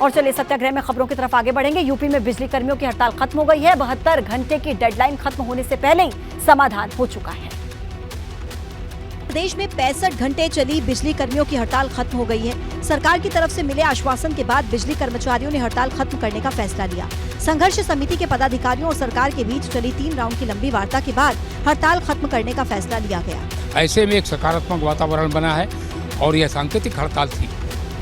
और चलिए सत्याग्रह में खबरों की तरफ आगे बढ़ेंगे। यूपी में बिजली कर्मियों की हड़ताल खत्म हो गई है। 72 घंटे की डेडलाइन खत्म होने से पहले ही समाधान हो चुका है। प्रदेश में 65 घंटे चली बिजली कर्मियों की हड़ताल खत्म हो गई है। सरकार की तरफ से मिले आश्वासन के बाद बिजली कर्मचारियों ने हड़ताल खत्म करने का फैसला लिया। संघर्ष समिति के पदाधिकारियों और सरकार के बीच चली 3 राउंड की लंबी वार्ता के बाद हड़ताल खत्म करने का फैसला लिया गया। ऐसे में एक सकारात्मक वातावरण बना है और यह सांकेतिक हड़ताल थी,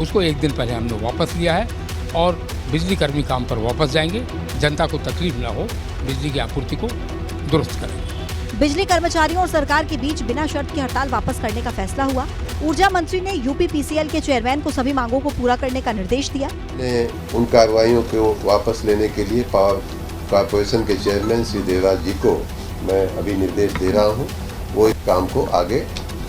उसको एक दिन पहले हमने वापस लिया है और बिजली कर्मी काम पर वापस जाएंगे। जनता को तकलीफ न हो, बिजली की आपूर्ति को दुरुस्त करेंगे। बिजली कर्मचारियों और सरकार के बीच बिना शर्त की हड़ताल वापस करने का फैसला हुआ। ऊर्जा मंत्री ने यूपीपीसीएल के चेयरमैन को सभी मांगों को पूरा करने का निर्देश दिया। उन कार्रवाइयों को वापस लेने के लिए पावर कॉर्पोरेशन के चेयरमैन श्री देवराज जी को मैं अभी निर्देश दे रहा हूँ। वो इस काम को आगे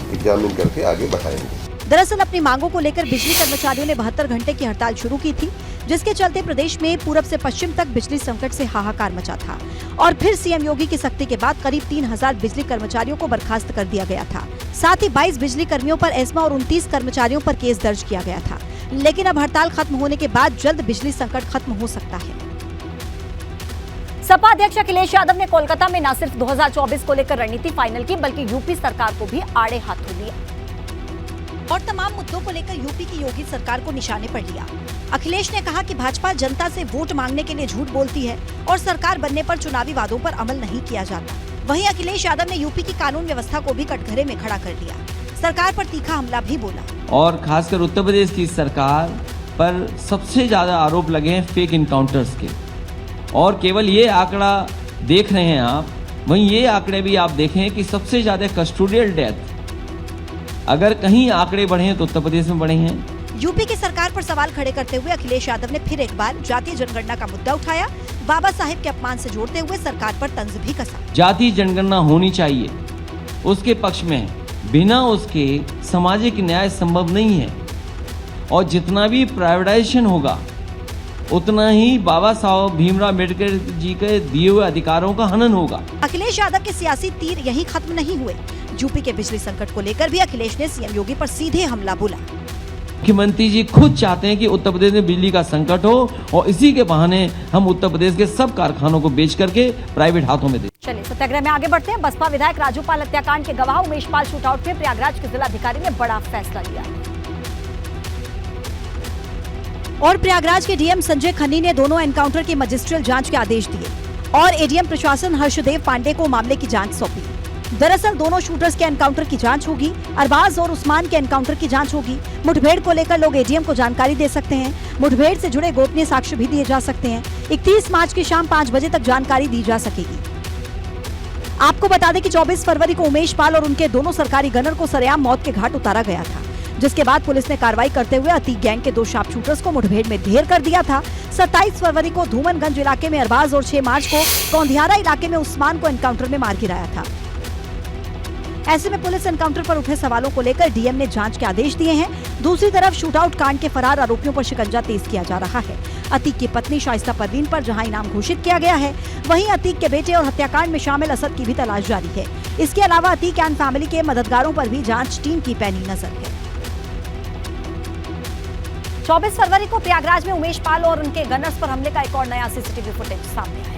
एग्जामिन करके आगे बढ़ाएंगे। दरअसल अपनी मांगों को लेकर बिजली कर्मचारियों ने 72 घंटे की हड़ताल शुरू की थी, जिसके चलते प्रदेश में पूरब से पश्चिम तक बिजली संकट से हाहाकार मचा था और फिर सीएम योगी की सख्ती के बाद करीब 3000 बिजली कर्मचारियों को बर्खास्त कर दिया गया था। साथ ही 22 बिजली कर्मियों पर एस्मा और 29 कर्मचारियों पर केस दर्ज किया गया था। लेकिन अब हड़ताल खत्म होने के बाद जल्द बिजली संकट खत्म हो सकता है। सपा अध्यक्ष अखिलेश यादव ने कोलकाता में न सिर्फ 2024 को लेकर रणनीति फाइनल की, बल्कि यूपी सरकार को भी आड़े हाथों लिया और तमाम मुद्दों को लेकर यूपी की योगी सरकार को निशाने पर लिया। अखिलेश ने कहा कि भाजपा जनता से वोट मांगने के लिए झूठ बोलती है और सरकार बनने पर चुनावी वादों पर अमल नहीं किया जाता। वहीं अखिलेश यादव ने यूपी की कानून व्यवस्था को भी कटघरे में खड़ा कर दिया। सरकार पर तीखा हमला भी बोला और खासकर उत्तर प्रदेश की सरकार पर सबसे ज्यादा आरोप लगे हैं फेक इनकाउंटर्स के। और केवल ये आंकड़ा देख रहे हैं आप, वहीं ये आंकड़े भी आप देखें कि सबसे ज्यादा कस्टोडियल डेथ अगर कहीं आंकड़े बढ़े हैं तो उत्तर प्रदेश में बढ़े हैं। यूपी की सरकार पर सवाल खड़े करते हुए अखिलेश यादव ने फिर एक बार जातीय जनगणना का मुद्दा उठाया। बाबा साहेब के अपमान से जोड़ते हुए सरकार पर तंज भी कसा। जातीय जनगणना होनी चाहिए, उसके पक्ष में है। बिना उसके सामाजिक न्याय संभव नहीं है और जितना भी प्राइवेटाइजेशन होगा उतना ही बाबा साहब भीमराव अम्बेडकर जी के दिए हुए अधिकारों का हनन होगा। अखिलेश यादव के सियासी तीर यहीं खत्म नहीं हुए। यूपी के बिजली संकट को लेकर भी अखिलेश ने सीएम योगी पर सीधे हमला बोला। मुख्यमंत्री जी खुद चाहते हैं कि उत्तर प्रदेश में बिजली का संकट हो और इसी के बहाने हम उत्तर प्रदेश के सब कारखानों को बेच करके प्राइवेट हाथों में दें। चलिए सत्याग्रह में आगे बढ़ते हैं। बसपा विधायक राजू पाल हत्याकांड के गवाह उमेश पाल शूटआउट में प्रयागराज के जिलाधिकारी ने बड़ा फैसला लिया है और प्रयागराज के डीएम संजय खन्नी ने दोनों एनकाउंटर के मजिस्ट्रियल जांच के आदेश दिए और एडीएम प्रशासन हर्षदेव पांडे को मामले की जांच सौंपी। दरअसल दोनों शूटर्स के एनकाउंटर की जांच होगी, अरबाज और उस्मान के एनकाउंटर की जांच होगी। मुठभेड़ को लेकर लोग एडीएम को जानकारी दे सकते हैं। मुठभेड़ से जुड़े गोपनीय साक्ष्य भी दिए जा सकते हैं। 31 मार्च की शाम 5 बजे तक जानकारी दी जा सकेगी। आपको बता दें कि 24 फरवरी को उमेश पाल और उनके दोनों सरकारी गनर को सरेआम मौत के घाट उतारा गया था, जिसके बाद पुलिस ने कार्रवाई करते हुए अतीक गैंग के 2 शार्प शूटर्स को मुठभेड़ में ढेर कर दिया था। 27 फरवरी को धूमनगंज इलाके में अरबाज और 6 मार्च को कौंधियारा इलाके में उस्मान को एनकाउंटर में मार गिराया था। ऐसे में पुलिस एनकाउंटर पर उठे सवालों को लेकर डीएम ने जांच के आदेश दिए हैं। दूसरी तरफ शूटआउट कांड के फरार आरोपियों पर शिकंजा तेज किया जा रहा है। अतीक की पत्नी शाइस्ता परवीन पर जहां इनाम घोषित किया गया है, वहीं अतीक के बेटे और हत्याकांड में शामिल असद की भी तलाश जारी है। इसके अलावा अतीक एंड फैमिली के मददगारों पर भी जांच टीम की पैनी नजर है। 24 फरवरी को प्रयागराज में उमेश पाल और उनके गनर्स पर हमले का एक और नया सीसीटीवी फुटेज सामने आया।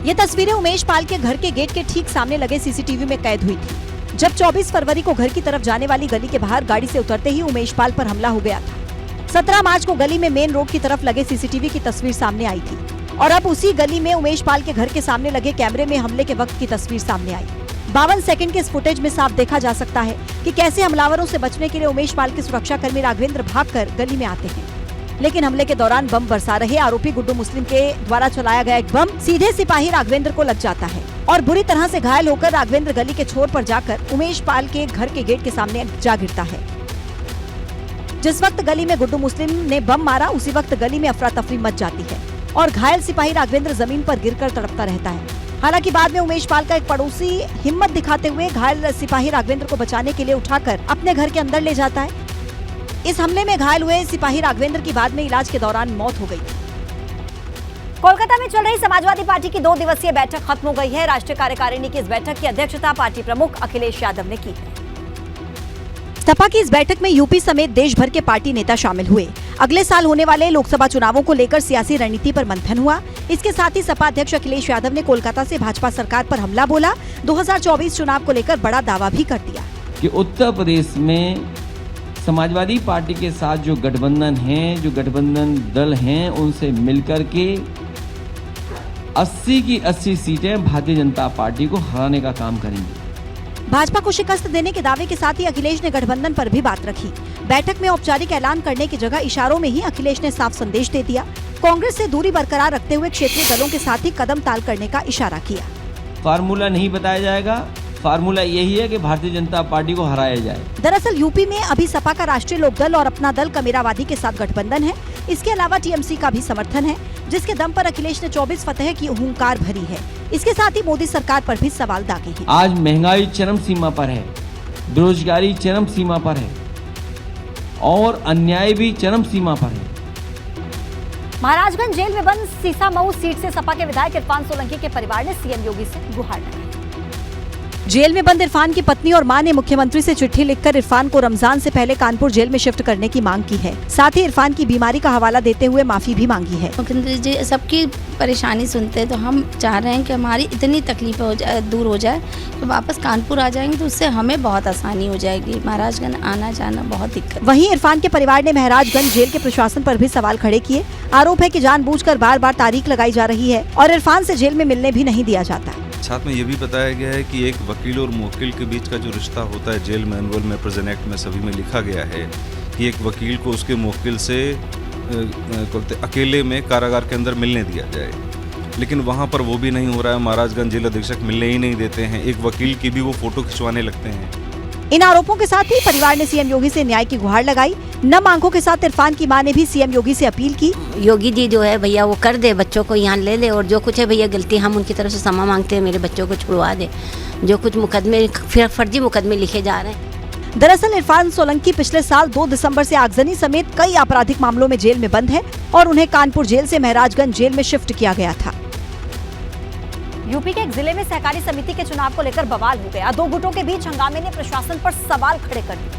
ये तस्वीरें उमेश पाल के घर के गेट के ठीक सामने लगे सीसीटीवी में कैद हुई थी, जब 24 फरवरी को घर की तरफ जाने वाली गली के बाहर गाड़ी से उतरते ही उमेश पाल पर हमला हो गया था। 17 मार्च को गली में मेन रोड की तरफ लगे सीसीटीवी की तस्वीर सामने आई थी और अब उसी गली में उमेश पाल के घर के सामने लगे कैमरे में हमले के वक्त की तस्वीर सामने आई। 52 सेकंड के इस फुटेज में साफ देखा जा सकता है कि कैसे हमलावरों से बचने के लिए उमेश पाल के सुरक्षा कर्मी राघवेंद्र भागकर गली में आते हैं, लेकिन हमले के दौरान बम बरसा रहे आरोपी गुड्डू मुस्लिम के द्वारा चलाया गया एक बम सीधे सिपाही राघवेंद्र को लग जाता है और बुरी तरह से घायल होकर राघवेंद्र गली के छोर पर जाकर उमेश पाल के घर के गेट के सामने जा गिरता है। जिस वक्त गली में गुड्डू मुस्लिम ने बम मारा, उसी वक्त गली में अफरा तफरी मच जाती है और घायल सिपाही राघवेंद्र जमीन पर गिरकर तड़पता रहता है। हालांकि बाद में उमेश पाल का एक पड़ोसी हिम्मत दिखाते हुए घायल सिपाही राघवेंद्र को बचाने के लिए उठाकर अपने घर के अंदर ले जाता है। इस हमले में घायल हुए सिपाही राघवेंद्र की बाद में इलाज के दौरान मौत हो गई थी। कोलकाता में चल रही समाजवादी पार्टी की 2 दिवसीय बैठक खत्म हो गई है। राष्ट्रीय कार्यकारिणी की इस बैठक की अध्यक्षता पार्टी प्रमुख अखिलेश यादव ने की है। सपा की इस बैठक में यूपी समेत देश भर के पार्टी नेता शामिल हुए। अगले साल होने वाले लोकसभा चुनावों को लेकर सियासी रणनीति पर मंथन हुआ। इसके साथ ही सपा अध्यक्ष अखिलेश यादव ने कोलकाता से भाजपा सरकार पर हमला बोला। 2024 चुनाव को लेकर बड़ा दावा भी कर दिया कि उत्तर प्रदेश में समाजवादी पार्टी के साथ जो गठबंधन हैं, जो गठबंधन दल हैं, उनसे मिलकर के 80 की 80 सीटें भारतीय जनता पार्टी को हराने का काम करेंगे। भाजपा को शिकस्त देने के दावे के साथ ही अखिलेश ने गठबंधन पर भी बात रखी। बैठक में औपचारिक ऐलान करने की जगह इशारों में ही अखिलेश ने साफ संदेश दे दिया। कांग्रेस से दूरी बरकरार रखते हुए क्षेत्रीय दलों के साथ ही कदम ताल करने का इशारा किया। फार्मूला नहीं बताया जाएगा, फार्मूला यही है कि भारतीय जनता पार्टी को हराया जाए। दरअसल यूपी में अभी सपा का राष्ट्रीय लोकदल और अपना दल कमेरावादी के साथ गठबंधन है। इसके अलावा टीएमसी का भी समर्थन है, जिसके दम पर अखिलेश ने 24 फतह की हुंकार भरी है। इसके साथ ही मोदी सरकार पर भी सवाल दागे हैं। आज महंगाई चरम सीमा पर है, बेरोजगारी चरम सीमा पर है और अन्याय भी चरम सीमा पर है। महाराजगंज जेल में बंद सीसामऊ सीट से सपा के विधायक इरफान सोलंकी के परिवार ने सीएम योगी से गुहार लगाई। जेल में बंद इरफान की पत्नी और मां ने मुख्यमंत्री से चिट्ठी लिखकर इरफान को रमजान से पहले कानपुर जेल में शिफ्ट करने की मांग की है। साथ ही इरफान की बीमारी का हवाला देते हुए माफी भी मांगी है। मुख्यमंत्री जी सबकी परेशानी सुनते हैं, तो हम चाह रहे हैं कि हमारी इतनी तकलीफें दूर हो जाए, तो वापस कानपुर आ जाएंगे तो उससे हमें बहुत आसानी हो जाएगी। महाराजगंज आना जाना बहुत दिक्कत। वहीं इरफान के परिवार ने महाराजगंज जेल के प्रशासन पर भी सवाल खड़े किए। आरोप है कि जानबूझकर बार-बार तारीख लगाई जा रही है और इरफान से जेल में मिलने भी नहीं दिया जाता। साथ में ये भी बताया गया है कि एक वकील और मुवक्किल के बीच का जो रिश्ता होता है, जेल मैनुअल में, प्रिजन एक्ट में सभी में लिखा गया है कि एक वकील को उसके मुवक्किल से अकेले में कारागार के अंदर मिलने दिया जाए, लेकिन वहाँ पर वो भी नहीं हो रहा है। महाराजगंज जेल अधीक्षक मिलने ही नहीं देते हैं। एक वकील की भी वो फोटो खिंचवाने लगते हैं। इन आरोपों के साथ ही परिवार ने सीएम योगी से न्याय की गुहार लगाई। नम आंखों के साथ इरफान की मां ने भी सीएम योगी से अपील की। योगी जी जो है भैया वो कर दे, बच्चों को यहाँ ले ले, और जो कुछ है भैया गलती हम उनकी तरफ से क्षमा मांगते हैं, मेरे बच्चों को छुड़वा दे। जो कुछ मुकदमे फर्जी मुकदमे लिखे जा रहे हैं। दरअसल इरफान सोलंकी पिछले साल 2 दिसंबर से आगजनी समेत कई आपराधिक मामलों में जेल में बंद है और उन्हें कानपुर जेल से महराजगंज जेल में शिफ्ट किया गया था। यूपी के एक जिले में सहकारी समिति के चुनाव को लेकर बवाल हो गया। 2 गुटों के बीच हंगामे ने प्रशासन पर सवाल खड़े कर दिए।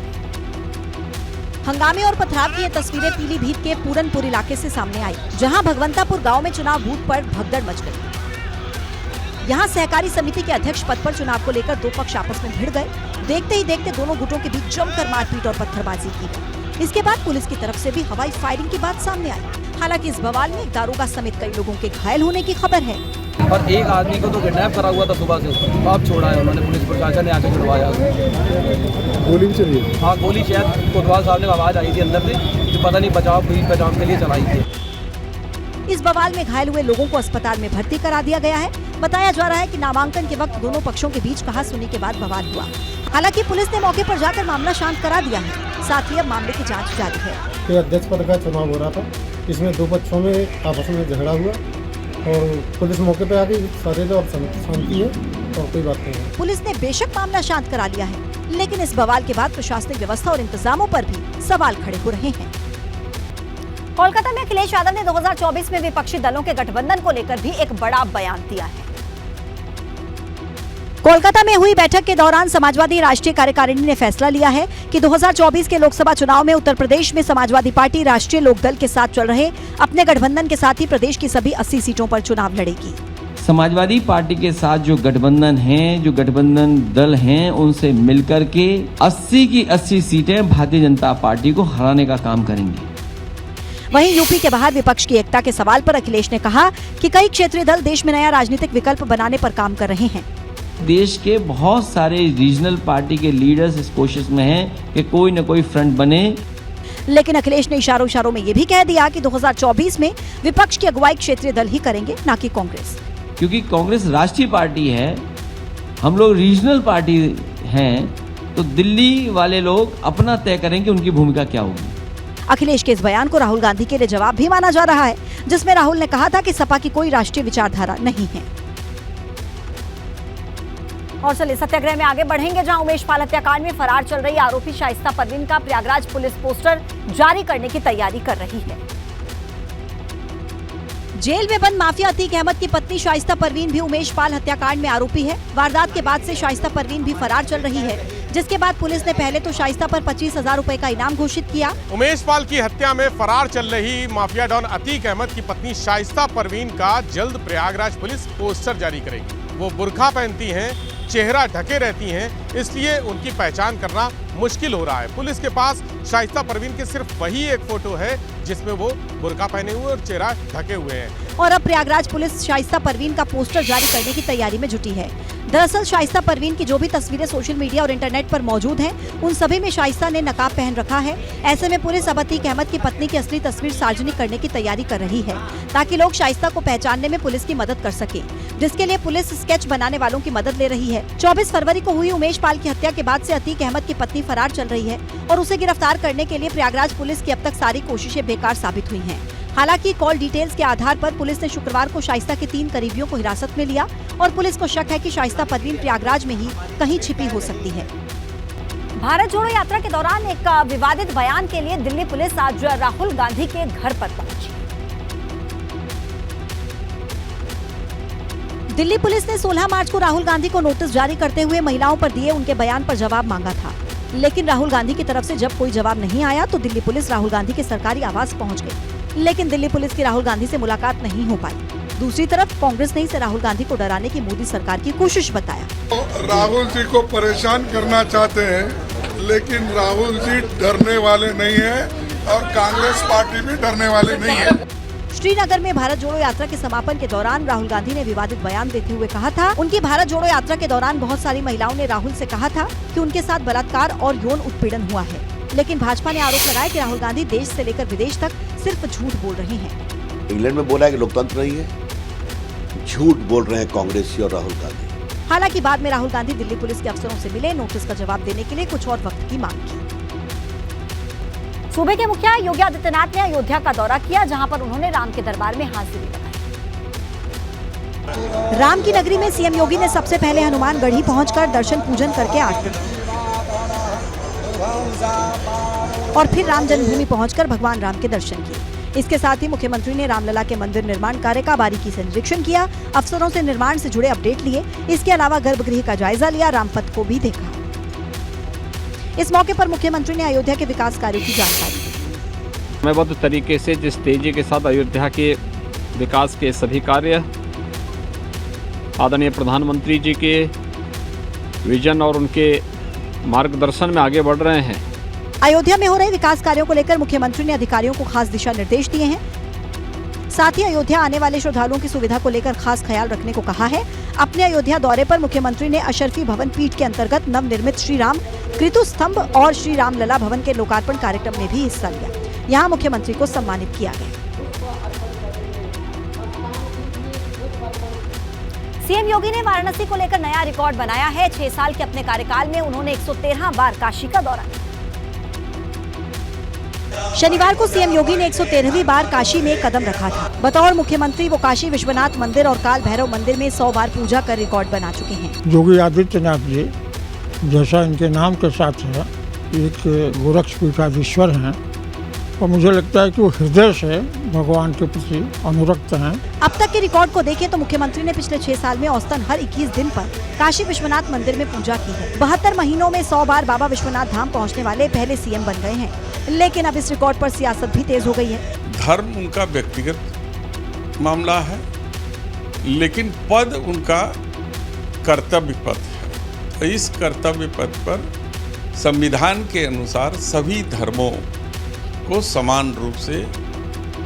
हंगामे और पथराव की ये तस्वीरें पीलीभीत के पूरनपुर इलाके से सामने आई, जहां भगवंतापुर गांव में चुनाव बूथ पर भगदड़ मच गई। यहां सहकारी समिति के अध्यक्ष पद पर चुनाव को लेकर 2 पक्ष आपस में भिड़ गए। देखते ही देखते दोनों गुटों के बीच जमकर मारपीट और पत्थरबाजी की गई। इसके बाद पुलिस की तरफ से भी हवाई फायरिंग की बात सामने आई। हालांकि इस बवाल में एक दारोगा समेत कई लोगों के घायल होने की खबर है। और एक आदमी को तो किडनैप करा हुआ था सुबह से, तो अब छोड़ा है उन्होंने, पुलिस प्रशासन ने आके छुड़वाया। गोली भी चली है? हाँ, गोली शायद कोतवाल साहब ने आवाज़ आई थी अंदर से, जो पता नहीं बचाव के लिए चलाई थी। इस बवाल में घायल हुए लोगों को अस्पताल में भर्ती करा दिया गया है। बताया जा रहा है कि नामांकन के वक्त दोनों पक्षों के बीच कहासुनी के बाद बवाल हुआ। हालांकि पुलिस ने मौके पर जाकर मामला शांत करा दिया है। साथ ही अब मामले की जांच जारी है। अध्यक्ष पद का चुनाव हो रहा था, इसमें 2 पक्षों में आपस में झगड़ा हुआ और पुलिस मौके पर आ गई। सारे लोग शांति है और कोई बात नहीं है। पुलिस ने बेशक मामला शांत करा लिया है, लेकिन इस बवाल के बाद प्रशासनिक व्यवस्था और इंतजामों पर भी सवाल खड़े हो रहे हैं। कोलकाता में अखिलेश यादव ने 2024 में विपक्षी दलों के गठबंधन को लेकर भी एक बड़ा बयान दिया है। कोलकाता में हुई बैठक के दौरान समाजवादी राष्ट्रीय कार्यकारिणी ने फैसला लिया है कि 2024 के लोकसभा चुनाव में उत्तर प्रदेश में समाजवादी पार्टी राष्ट्रीय लोकदल के साथ चल रहे अपने गठबंधन के साथ ही प्रदेश की सभी 80 सीटों पर चुनाव लड़ेगी। समाजवादी पार्टी के साथ जो गठबंधन हैं, जो गठबंधन दल हैं, उनसे मिलकर के 80 की 80 सीटें भारतीय जनता पार्टी को हराने का काम करेंगे। वहीं यूपी के बाहर विपक्ष की एकता के सवाल पर अखिलेश ने कहा कि कई क्षेत्रीय दल देश में नया राजनीतिक विकल्प बनाने पर काम कर रहे हैं। देश के बहुत सारे रीजनल पार्टी के लीडर्स इस कोशिश में हैं कि कोई न कोई फ्रंट बने। लेकिन अखिलेश ने इशारों में ये भी कह दिया कि 2024 में विपक्ष की अगुवाई क्षेत्रीय दल ही करेंगे, न कि कांग्रेस। क्योंकि कांग्रेस राष्ट्रीय पार्टी है, हम लोग रीजनल पार्टी हैं, तो दिल्ली वाले लोग अपना तय करेंगे उनकी भूमिका क्या होगी। अखिलेश के इस बयान को राहुल गांधी के लिए जवाब भी माना जा रहा है, जिसमें राहुल ने कहा था कि सपा की कोई राष्ट्रीय विचारधारा नहीं है। और चलिए सत्याग्रह में आगे बढ़ेंगे, जहां उमेश पाल हत्याकांड में फरार चल रही आरोपी शाइस्ता परवीन का प्रयागराज पुलिस पोस्टर जारी करने की तैयारी कर रही है। जेल में बंद माफिया अतीक अहमद की पत्नी शाइस्ता परवीन भी उमेश पाल हत्याकांड में आरोपी है। वारदात के बाद से शाइस्ता परवीन भी फरार चल रही है। जिसके बाद पुलिस ने पहले तो शाइस्ता पर 25,000 रुपए का इनाम घोषित किया। उमेश पाल की हत्या में फरार चल रही माफिया डॉन अतीक अहमद की पत्नी शाइस्ता परवीन का जल्द प्रयागराज पुलिस पोस्टर जारी करेगी। वो बुर्का पहनती हैं, चेहरा ढके रहती हैं, इसलिए उनकी पहचान करना मुश्किल हो रहा है। पुलिस के पास शाइस्ता परवीन के सिर्फ वही एक फोटो है जिसमें वो बुर्का पहने हुए और चेहरा ढके हुए हैं। और अब प्रयागराज पुलिस शाइस्ता परवीन का पोस्टर जारी करने की तैयारी में जुटी है। दरअसल शाइस्ता परवीन की जो भी तस्वीरें सोशल मीडिया और इंटरनेट पर मौजूद हैं, उन सभी में शाइस्ता ने नकाब पहन रखा है। ऐसे में पुलिस अब अतीक अहमद की पत्नी की असली तस्वीर सार्वजनिक करने की तैयारी कर रही है, ताकि लोग शाइस्ता को पहचानने में पुलिस की मदद कर सके, जिसके लिए पुलिस स्केच बनाने वालों की मदद ले रही है। 24 फरवरी को हुई उमेश पाल की हत्या के बाद से अतीक अहमद की पत्नी फरार चल रही है और उसे गिरफ्तार करने के लिए प्रयागराज पुलिस की अब तक सारी कोशिशें बेकार साबित हुई हैं। हालांकि कॉल डिटेल्स के आधार पर पुलिस ने शुक्रवार को शाइस्ता के 3 करीबियों को हिरासत में लिया और पुलिस को शक है कि शाइस्ता परवीन प्रयागराज में ही कहीं छिपी हो सकती है। भारत जोड़ो यात्रा के दौरान एक विवादित बयान के लिए दिल्ली पुलिस आज राहुल गांधी के घर पर पहुंची। दिल्ली पुलिस ने 16 मार्च को राहुल गांधी को नोटिस जारी करते हुए महिलाओं पर दिए उनके बयान पर जवाब मांगा था, लेकिन राहुल गांधी की तरफ से जब कोई जवाब नहीं आया तो दिल्ली पुलिस राहुल गांधी के सरकारी आवास पहुंच गई, लेकिन दिल्ली पुलिस की राहुल गांधी से मुलाकात नहीं हो पाई। दूसरी तरफ कांग्रेस ने इसे राहुल गांधी को डराने की मोदी सरकार की कोशिश बताया। राहुल जी को परेशान करना चाहते हैं, लेकिन राहुल जी डरने वाले नहीं है और कांग्रेस पार्टी भी डरने वाली नहीं है। श्रीनगर में भारत जोड़ो यात्रा के समापन के दौरान राहुल गांधी ने विवादित बयान देते हुए कहा था, उनकी भारत जोड़ो यात्रा के दौरान बहुत सारी महिलाओं ने राहुल से कहा था कि उनके साथ बलात्कार और यौन उत्पीड़न हुआ है, लेकिन भाजपा ने आरोप लगाया कि राहुल गांधी देश से लेकर विदेश तक सिर्फ झूठ बोल रहे हैं। इंग्लैंड में बोला है कि लोकतंत्र नहीं है, झूठ बोल रहे हैं कांग्रेसी और राहुल गांधी। हालांकि बाद में राहुल गांधी दिल्ली पुलिस के अफसरों से मिले, नोटिस का जवाब देने के लिए कुछ और वक्त की मांग की। सूबे के मुखिया योगी आदित्यनाथ ने अयोध्या का दौरा किया, जहां पर उन्होंने राम के दरबार में हाजिरी लगाई। राम की नगरी में सीएम योगी ने सबसे पहले हनुमानगढ़ी पहुंचकर दर्शन पूजन करके आरती और फिर राम जन्मभूमि पहुंचकर भगवान राम के दर्शन किए। इसके साथ ही मुख्यमंत्री ने रामलला के मंदिर निर्माण कार्य का बारीकी से निरीक्षण किया, अफसरों से निर्माण से जुड़े अपडेट लिए। इसके अलावा गर्भगृह का जायजा लिया, रामपथ को भी देखा। इस मौके पर मुख्यमंत्री ने अयोध्या के विकास कार्यों की जानकारी दी। समयबद्ध तरीके से जिस तेजी के साथ अयोध्या के विकास के सभी कार्य आदरणीय प्रधानमंत्री जी के विजन और उनके मार्गदर्शन में आगे बढ़ रहे हैं। अयोध्या में हो रहे विकास कार्यों को लेकर मुख्यमंत्री ने अधिकारियों को खास दिशा निर्देश दिए हैं। साथ ही अयोध्या आने वाले श्रद्धालुओं की सुविधा को लेकर खास ख्याल रखने को कहा है। अपने अयोध्या दौरे पर मुख्यमंत्री ने अशरफी भवन पीठ के अंतर्गत नवनिर्मित श्री राम कृतु स्तंभ और श्री राम लला भवन के लोकार्पण कार्यक्रम में भी हिस्सा लिया। यहाँ मुख्यमंत्री को सम्मानित किया गया। सीएम योगी ने वाराणसी को लेकर नया रिकॉर्ड बनाया है। 6 साल के अपने कार्यकाल में उन्होंने 113 बार काशी का दौरा किया। शनिवार को सीएम योगी ने 113वीं बार काशी में कदम रखा था। बतौर मुख्यमंत्री वो काशी विश्वनाथ मंदिर और काल भैरव मंदिर में 100 बार पूजा कर रिकॉर्ड बना चुके हैं। योगी आदित्यनाथ जी जैसा इनके नाम के साथ है, एक गोरक्षपीठाधीश्वर हैं और मुझे लगता है कि वो हृदय से भगवान के प्रति अनुरक्त हैं। अब तक के रिकॉर्ड को देखें तो मुख्यमंत्री ने पिछले 6 साल में औसतन हर 21 दिन पर काशी विश्वनाथ मंदिर में पूजा की है। 72 महीनों में 100 बार बाबा विश्वनाथ धाम पहुंचने वाले पहले सीएम बन गए हैं। लेकिन अब इस रिकॉर्ड पर सियासत भी तेज हो गई है। धर्म उनका व्यक्तिगत मामला है, लेकिन पद उनका कर्तव्य पद है। इस कर्तव्य पद पर संविधान के अनुसार सभी धर्मों को समान रूप से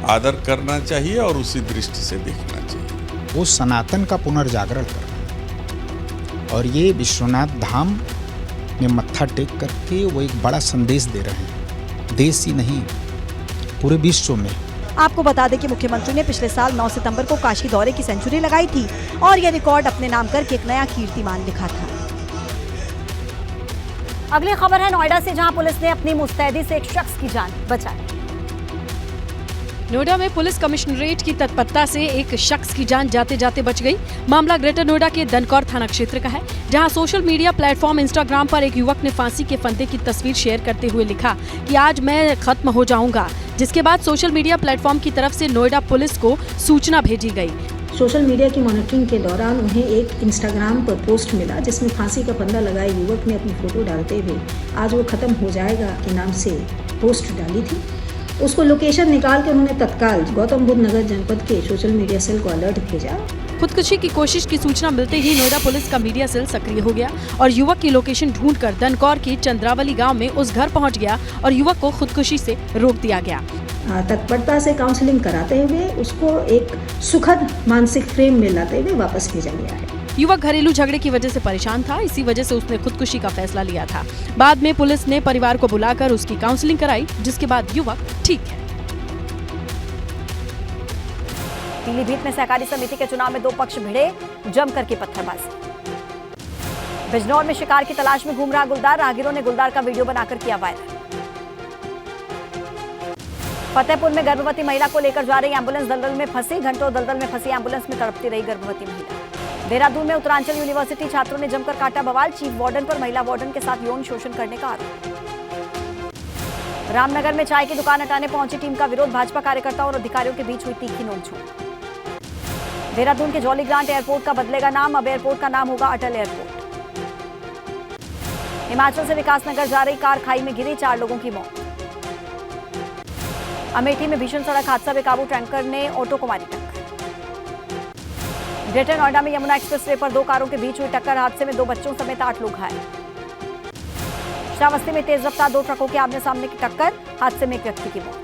आदर करना चाहिए और उसी दृष्टि से देखना चाहिए। वो सनातन का पुनर्जागरण कर रहे हैं और ये विश्वनाथ धाम में मत्था टेक करके वो एक बड़ा संदेश दे रहे हैं, देश ही नहीं पूरे विश्व में। आपको बता दें कि मुख्यमंत्री ने पिछले साल 9 सितंबर को काशी दौरे की सेंचुरी लगाई थी और ये रिकॉर्ड अपने नाम करके एक नया कीर्तिमान लिखा था। अगली खबर है नोएडा से, जहां पुलिस ने अपनी मुस्तैदी से एक शख्स की जान बचाई। नोएडा में पुलिस कमिश्नरेट की तत्परता से एक शख्स की जान जाते जाते बच गई। मामला ग्रेटर नोएडा के दनकौर थाना क्षेत्र का है, जहां सोशल मीडिया प्लेटफॉर्म इंस्टाग्राम पर एक युवक ने फांसी के फंदे की तस्वीर शेयर करते हुए लिखा कि आज मैं खत्म हो जाऊंगा, जिसके बाद सोशल मीडिया प्लेटफॉर्म की तरफ से नोएडा पुलिस को सूचना भेजी गई। सोशल मीडिया की मॉनिटरिंग के दौरान उन्हें एक इंस्टाग्राम पर पोस्ट मिला जिसमें फांसी का फंदा लगाए युवक ने अपनी फोटो डालते हुए आज वो खत्म हो जाएगा के नाम से पोस्ट डाली थी। उसको लोकेशन निकाल कर उन्होंने तत्काल गौतम बुद्ध नगर जनपद के सोशल मीडिया सेल को अलर्ट भेजा। खुदकुशी की कोशिश की सूचना मिलते ही नोएडा पुलिस का मीडिया सेल सक्रिय हो गया और युवक की लोकेशन ढूंढकर दनकौर के चंद्रावली गांव में उस घर पहुंच गया और युवक को खुदकुशी से रोक दिया गया। तत्परता से काउंसलिंग कराते हुए उसको एक सुखद मानसिक फ्रेम में लाते हुए वापस भेजा गया है। युवक घरेलू झगड़े की वजह से परेशान था, इसी वजह से उसने खुदकुशी का फैसला लिया था। बाद में पुलिस ने परिवार को बुलाकर उसकी काउंसलिंग कराई, जिसके बाद युवक ठीक है। पीलीभीत में सहकारी समिति के चुनाव में दो पक्ष भिड़े, जमकर की पत्थरबाजी। बिजनौर में शिकार की तलाश में घूम रहा गुलदार, राहगीरों ने गुलदार का वीडियो बनाकर किया वायरल। फतेहपुर में गर्भवती महिला को लेकर जा रही एम्बुलेंस दलदल में फंसी, घंटों दलदल में फंसी एम्बुलेंस में तड़पती रही गर्भवती महिला। देहरादून में उत्तरांचल यूनिवर्सिटी छात्रों ने जमकर काटा बवाल, चीफ वार्डन पर महिला वार्डन के साथ यौन शोषण करने का आरोप। रामनगर में चाय की दुकान हटाने पहुंची टीम का विरोध, भाजपा कार्यकर्ताओं और अधिकारियों के बीच हुई तीखी नोकझोंक। देहरादून के जॉली ग्रांट एयरपोर्ट का बदलेगा नाम, अब एयरपोर्ट का नाम होगा अटल एयरपोर्ट। हिमाचल से विकासनगर जा रही कार खाई में गिरी, 4 लोगों की मौत। अमेठी में भीषण सड़क हादसा, बेकाबू टैंकर ने ऑटो को मारी टक्कर। ग्रेटर नोएडा में यमुना एक्सप्रेसवे पर 2 कारों के बीच हुई टक्कर, हादसे में 2 बच्चों समेत 8 लोग घायल। श्रावस्ती में तेज रफ्तार 2 ट्रकों के आमने सामने की टक्कर, हादसे में 1 व्यक्ति की मौत।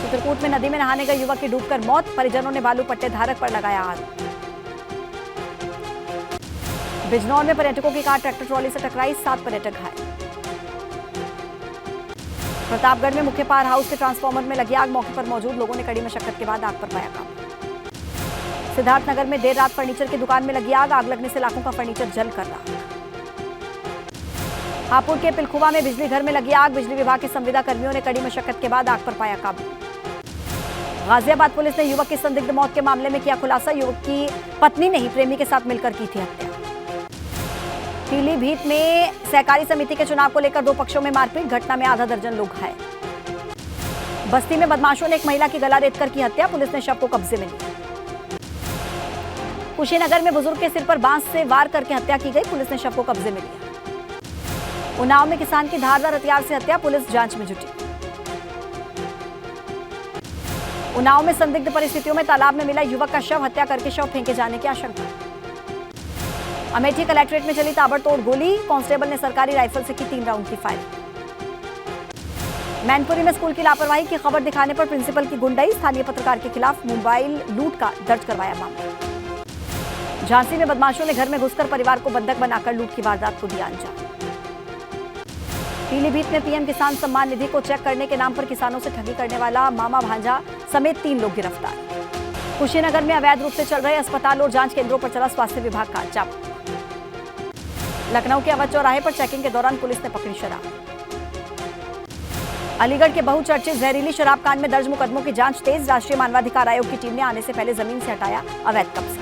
चित्रकूट में नदी में नहाने गए युवक की डूबकर मौत, परिजनों ने बालू पट्टे धारक पर लगाया आरोप। बिजनौर में पर्यटकों की कार ट्रैक्टर ट्रॉली से टकराई, 7 पर्यटक घायल। प्रतापगढ़ में मुख्य पावर हाउस के ट्रांसफार्मर में लगी आग, मौके पर मौजूद लोगों ने कड़ी मशक्कत के बाद आग पर पाया काबू। सिद्धार्थनगर में देर रात फर्नीचर की दुकान में लगी आग लगने से लाखों का फर्नीचर जलकर राख। हापुड़ के पिलखुवा में बिजली घर में लगी आग, बिजली विभाग के संविदा कर्मियों ने कड़ी मशक्कत के बाद आग पर पाया काबू। गाजियाबाद पुलिस ने युवक की संदिग्ध मौत के मामले में किया खुलासा, युवक की पत्नी ने ही प्रेमी के साथ मिलकर की थी हत्या। पीलीभीत में सहकारी समिति के चुनाव को लेकर 2 पक्षों में मारपीट, घटना में आधा दर्जन लोग घायल। बस्ती में बदमाशों ने एक महिला की गला रेतकर की हत्या, पुलिस ने शव को कब्जे में लिया। कुशीनगर में बुजुर्ग के सिर पर बांस से वार करके हत्या की गई, पुलिस ने शव को कब्जे में लिया। उन्नाव में किसान की धारदार हथियार से हत्या, पुलिस जांच में जुटी। उन्नाव में संदिग्ध परिस्थितियों में तालाब में मिला युवक का शव, हत्या करके शव फेंके जाने की आशंका। अमेठी कलेक्ट्रेट में चली ताबड़तोड़ गोली, कांस्टेबल ने सरकारी राइफल से की 3 राउंड की फायरिंग। मैनपुरी में स्कूल की लापरवाही की खबर दिखाने पर प्रिंसिपल की गुंडाई, स्थानीय पत्रकार के खिलाफ मोबाइल लूट का दर्ज करवाया मामला। झांसी में बदमाशों ने घर में घुसकर परिवार को बंधक बनाकर लूट की वारदात को दिया अंजाम। पीलीभीत में पीएम किसान सम्मान निधि को चेक करने के नाम पर किसानों से ठगी करने वाला मामा भांजा समेत 3 लोग गिरफ्तार। कुशीनगर में अवैध रूप से चल रहे अस्पताल और जांच केंद्रों पर चला स्वास्थ्य विभाग का छापा। लखनऊ के अवध चौराहे पर चेकिंग के दौरान पुलिस ने पकड़ी शराब। अलीगढ़ के बहुचर्चित जहरीली शराब कांड में दर्ज मुकदमों की जांच तेज, राष्ट्रीय मानवाधिकार आयोग की टीम ने आने से पहले जमीन से हटाया अवैध कब्जा।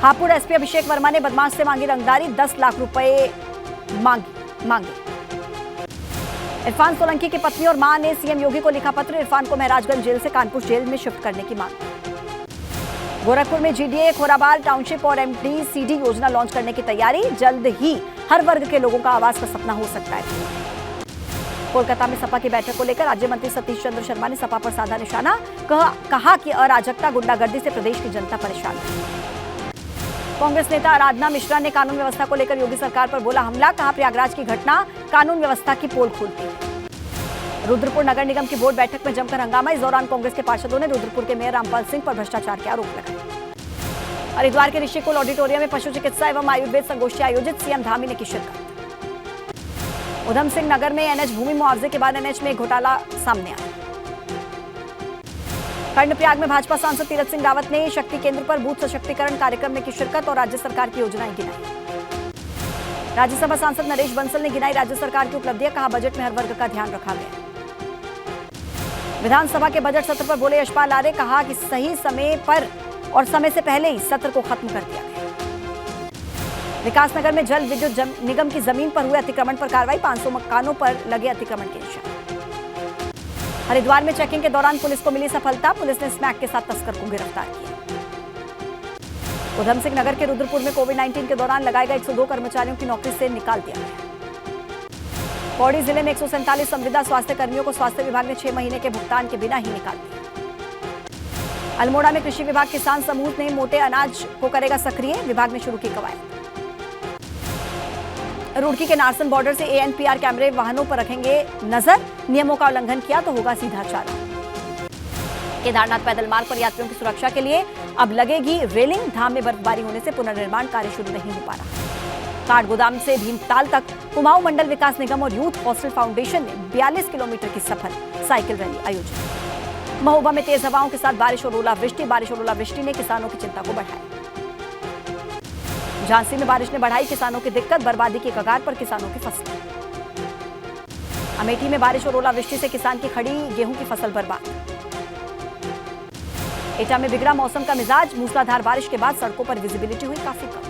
हापुड़ एसपी अभिषेक वर्मा ने बदमाश से मांगी रंगदारी, 10 लाख रुपए मांगे। इरफान सोलंकी की पत्नी और मां ने सीएम योगी को लिखा पत्र, इरफान को महराजगंज जेल से कानपुर जेल में शिफ्ट करने की मांग। गोरखपुर में जीडीए खोराबार टाउनशिप और एमडीसीडी योजना लॉन्च करने की तैयारी, जल्द ही हर वर्ग के लोगों का आवास का सपना हो सकता है। कोलकाता में सपा की बैठक को लेकर राज्य मंत्री सतीश चंद्र शर्मा ने सपा पर साधा निशाना, कहा कि अराजकता गुंडागर्दी से प्रदेश की जनता परेशान है। कांग्रेस नेता आराधना मिश्रा ने कानून व्यवस्था को लेकर योगी सरकार पर बोला हमला, कहा प्रयागराज की घटना कानून व्यवस्था की पोल खोलती है। रुद्रपुर नगर निगम की बोर्ड बैठक में जमकर हंगामा, इस दौरान कांग्रेस के पार्षदों ने रुद्रपुर के मेयर रामपाल सिंह पर भ्रष्टाचार के आरोप लगाए। हरिद्वार के ऋषिकुल ऑडिटोरियम में पशु चिकित्सा एवं आयुर्वेद संगोष्ठी आयोजित, सीएम धामी ने की शिरकत। उधम सिंह नगर में एनएच भूमि मुआवजे के बाद एनएच में घोटाला सामने आया। कर्णप्रयाग में भाजपा सांसद तीरथ सिंह रावत ने शक्ति केंद्र पर बूथ सशक्तिकरण कार्यक्रम में की शिरकत और राज्य सरकार की योजनाएं गिनाई। राज्यसभा सांसद नरेश बंसल ने गिनाई राज्य सरकार की उपलब्धियां, कहा बजट में हर वर्ग का ध्यान रखा गया। विधानसभा के बजट सत्र पर बोले यशपाल आर्य, कहा कि सही समय पर और समय से पहले ही सत्र को खत्म कर दिया गया। विकासनगर में जल विद्युत निगम की जमीन पर हुए अतिक्रमण पर कार्रवाई, 500 मकानों पर लगे अतिक्रमण के निशान। हरिद्वार में चेकिंग के दौरान पुलिस को मिली सफलता, पुलिस ने स्मैक के साथ तस्कर को गिरफ्तार किया। उधम सिंह नगर के रुद्रपुर में कोविड-19 के दौरान लगाए गए 102 कर्मचारियों की नौकरी से निकाल दिया गया। पौड़ी जिले में 147 संविदा स्वास्थ्य कर्मियों को स्वास्थ्य विभाग ने 6 महीने के भुगतान के बिना ही निकाल दिया। अल्मोड़ा में कृषि विभाग किसान समूह ने मोटे अनाज को करेगा सक्रिय, विभाग ने शुरू की कवायद। रुड़की के नारसन बॉर्डर से ANPR कैमरे वाहनों पर रखेंगे नजर, नियमों का उल्लंघन किया तो होगा सीधा चालान। केदारनाथ पैदल मार्ग पर यात्रियों की सुरक्षा के लिए अब लगेगी रेलिंग, धाम में बर्फबारी होने से पुनर्निर्माण कार्य शुरू नहीं हो पा रहा। काठगोदाम से भीमताल तक कुमाऊं मंडल विकास निगम और यूथ हॉस्टल फाउंडेशन ने 42 किलोमीटर की सफल साइकिल रैली आयोजित। महोबा में तेज हवाओं के साथ बारिश और ओलावृष्टि ने किसानों की चिंता को बढ़ाया। झांसी में बारिश ने बढ़ाई किसानों की दिक्कत, बर्बादी की कगार पर किसानों की फसलें। अमेठी में बारिश और ओलावृष्टि से किसान की खड़ी गेहूं की फसल बर्बाद। एटा में बिगड़ा मौसम का मिजाज, मूसलाधार बारिश के बाद सड़कों पर विजिबिलिटी हुई काफी कम।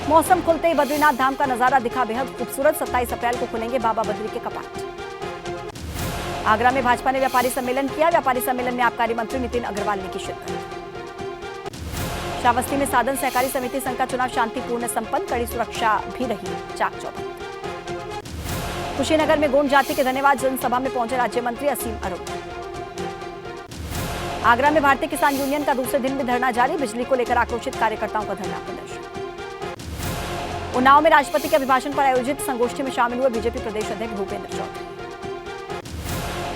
मौसम खुलते ही बद्रीनाथ धाम का नजारा दिखा बेहद खूबसूरत, 27 अप्रैल को खुलेंगे बाबा बद्री के कपाट। आगरा में भाजपा ने व्यापारी सम्मेलन किया, व्यापारी सम्मेलन में आबकारी मंत्री नितिन अग्रवाल ने की शिरकत। श्रावस्ती में साधन सहकारी समिति संघ का चुनाव शांतिपूर्ण संपन्न, कड़ी सुरक्षा भी रही चाक चौबंद। कुशीनगर में गोंड जाति के धन्यवाद जनसभा में पहुंचे राज्य मंत्री असीम अरोड़ा। आगरा में भारतीय किसान यूनियन का दूसरे दिन भी धरना जारी, बिजली को लेकर आक्रोशित कार्यकर्ताओं का धरना प्रदर्शन। उन्नाव में राष्ट्रपति के अभिभाषण पर आयोजित संगोष्ठी में शामिल हुए बीजेपी प्रदेश अध्यक्ष भूपेंद्र चौधरी।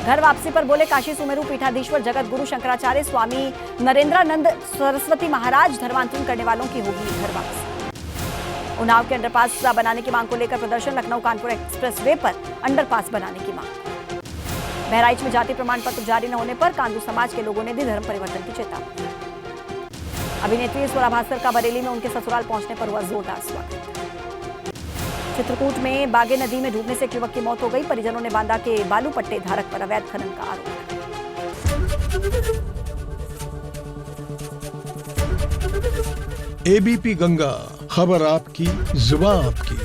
घर वापसी पर बोले काशी सुमेरु पीठाधीश्वर जगत गुरु शंकराचार्य स्वामी नरेंद्रानंद सरस्वती महाराज, धर्मांतरण करने वालों की होगी घर वापसी। उन्नाव के अंडरपास बनाने की मांग को लेकर प्रदर्शन, लखनऊ कानपुर एक्सप्रेसवे पर अंडरपास बनाने की मांग। बहराइच में जाति प्रमाण पत्र जारी न होने पर कांदू समाज के लोगों ने दी धर्म परिवर्तन की चेतावनी। अभिनेत्री स्वरा भास्कर का बरेली में उनके ससुराल पहुंचने पर हुआ जोरदार स्वागत। चित्रकूट में बागे नदी में डूबने से एक युवक की मौत हो गई, परिजनों ने बांदा के बालू पट्टे धारक पर अवैध खनन का आरोप लगाया। ABP गंगा, खबर आपकी, जुबान आपकी।